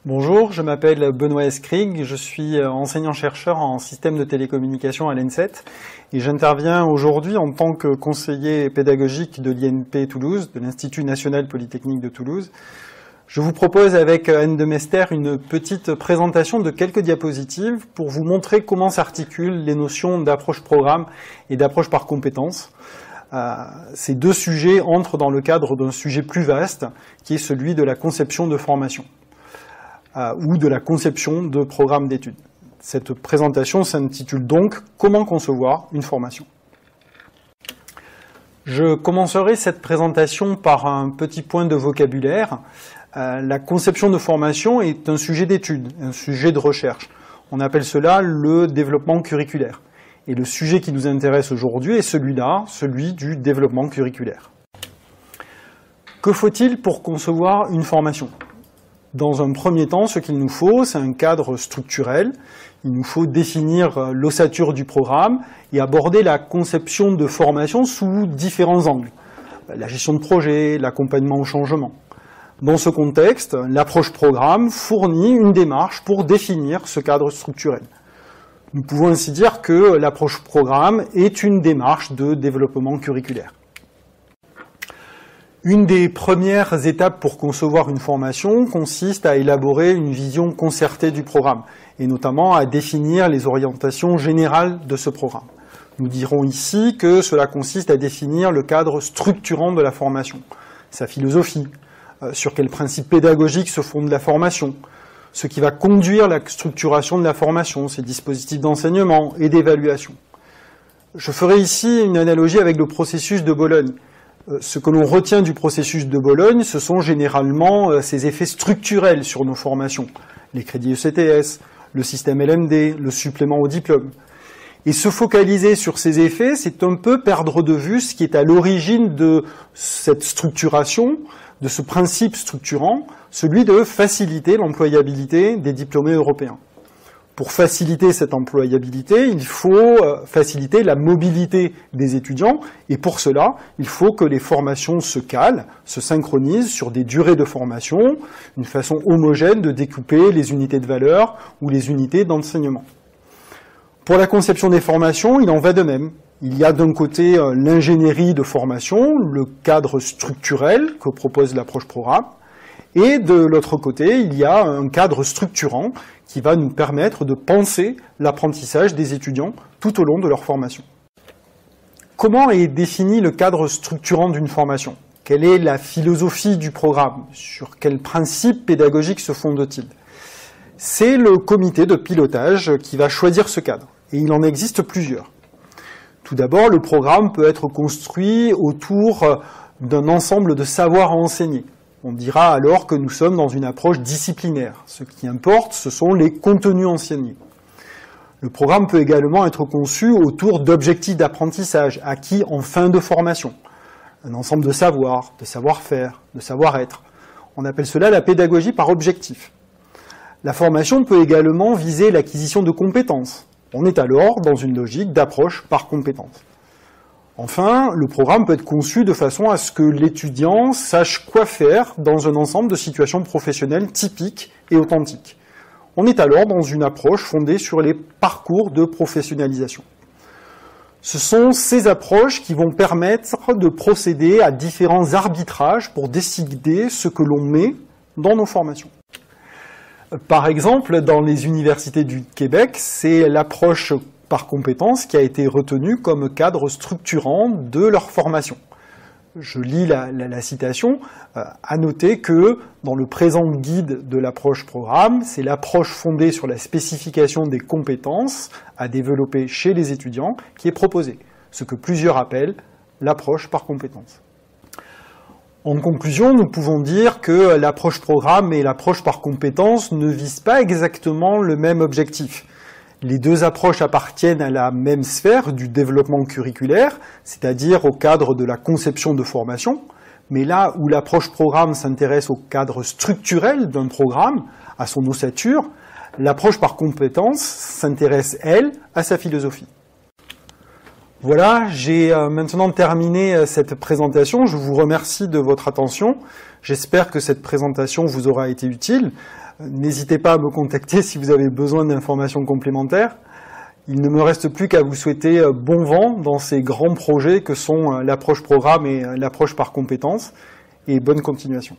Bonjour, je m'appelle Benoît Escrig, je suis enseignant-chercheur en système de télécommunication à l'ENSET et j'interviens aujourd'hui en tant que conseiller pédagogique de l'INP Toulouse, de l'Institut National Polytechnique de Toulouse. Je vous propose avec Anne de Mester une petite présentation de quelques diapositives pour vous montrer comment s'articulent les notions d'approche programme et d'approche par compétences. Ces deux sujets entrent dans le cadre d'un sujet plus vaste qui est celui de la conception de formation. Ou de la conception de programmes d'études. Cette présentation s'intitule donc « Comment concevoir une formation ». Je commencerai cette présentation par un petit point de vocabulaire. La conception de formation est un sujet d'étude, un sujet de recherche. On appelle cela le développement curriculaire. Et le sujet qui nous intéresse aujourd'hui est celui-là, celui du développement curriculaire. Que faut-il pour concevoir une formation ? Dans un premier temps, ce qu'il nous faut, c'est un cadre structurel. Il nous faut définir l'ossature du programme et aborder la conception de formation sous différents angles. La gestion de projet, l'accompagnement au changement. Dans ce contexte, l'approche programme fournit une démarche pour définir ce cadre structurel. Nous pouvons ainsi dire que l'approche programme est une démarche de développement curriculaire. Une des premières étapes pour concevoir une formation consiste à élaborer une vision concertée du programme, et notamment à définir les orientations générales de ce programme. Nous dirons ici que cela consiste à définir le cadre structurant de la formation, sa philosophie, sur quels principes pédagogiques se fonde la formation, ce qui va conduire la structuration de la formation, ses dispositifs d'enseignement et d'évaluation. Je ferai ici une analogie avec le processus de Bologne. Ce que l'on retient du processus de Bologne, ce sont généralement ces effets structurels sur nos formations. Les crédits ECTS, le système LMD, le supplément au diplôme. Et se focaliser sur ces effets, c'est un peu perdre de vue ce qui est à l'origine de cette structuration, de ce principe structurant, celui de faciliter l'employabilité des diplômés européens. Pour faciliter cette employabilité, il faut faciliter la mobilité des étudiants et pour cela, il faut que les formations se calent, se synchronisent sur des durées de formation, une façon homogène de découper les unités de valeur ou les unités d'enseignement. Pour la conception des formations, il en va de même. Il y a d'un côté l'ingénierie de formation, le cadre structurel que propose l'approche programme, et de l'autre côté, il y a un cadre structurant qui va nous permettre de penser l'apprentissage des étudiants tout au long de leur formation. Comment est défini le cadre structurant d'une formation ? Quelle est la philosophie du programme ? Sur quels principes pédagogiques se fonde-t-il ? C'est le comité de pilotage qui va choisir ce cadre, et il en existe plusieurs. Tout d'abord, le programme peut être construit autour d'un ensemble de savoirs à enseigner. On dira alors que nous sommes dans une approche disciplinaire. Ce qui importe, ce sont les contenus enseignés. Le programme peut également être conçu autour d'objectifs d'apprentissage acquis en fin de formation. Un ensemble de savoirs, de savoir-faire, de savoir-être. On appelle cela la pédagogie par objectif. La formation peut également viser l'acquisition de compétences. On est alors dans une logique d'approche par compétences. Enfin, le programme peut être conçu de façon à ce que l'étudiant sache quoi faire dans un ensemble de situations professionnelles typiques et authentiques. On est alors dans une approche fondée sur les parcours de professionnalisation. Ce sont ces approches qui vont permettre de procéder à différents arbitrages pour décider ce que l'on met dans nos formations. Par exemple, dans les universités du Québec, c'est l'approche par compétences qui a été retenue comme cadre structurant de leur formation. Je lis la citation, à noter que dans le présent guide de l'approche programme, c'est l'approche fondée sur la spécification des compétences à développer chez les étudiants qui est proposée, ce que plusieurs appellent l'approche par compétences. En conclusion, nous pouvons dire que l'approche programme et l'approche par compétences ne visent pas exactement le même objectif. Les deux approches appartiennent à la même sphère du développement curriculaire, c'est-à-dire au cadre de la conception de formation, mais là où l'approche programme s'intéresse au cadre structurel d'un programme, à son ossature, l'approche par compétences s'intéresse, elle, à sa philosophie. Voilà, j'ai maintenant terminé cette présentation. Je vous remercie de votre attention. J'espère que cette présentation vous aura été utile. N'hésitez pas à me contacter si vous avez besoin d'informations complémentaires. Il ne me reste plus qu'à vous souhaiter bon vent dans ces grands projets que sont l'approche programme et l'approche par compétences, et bonne continuation.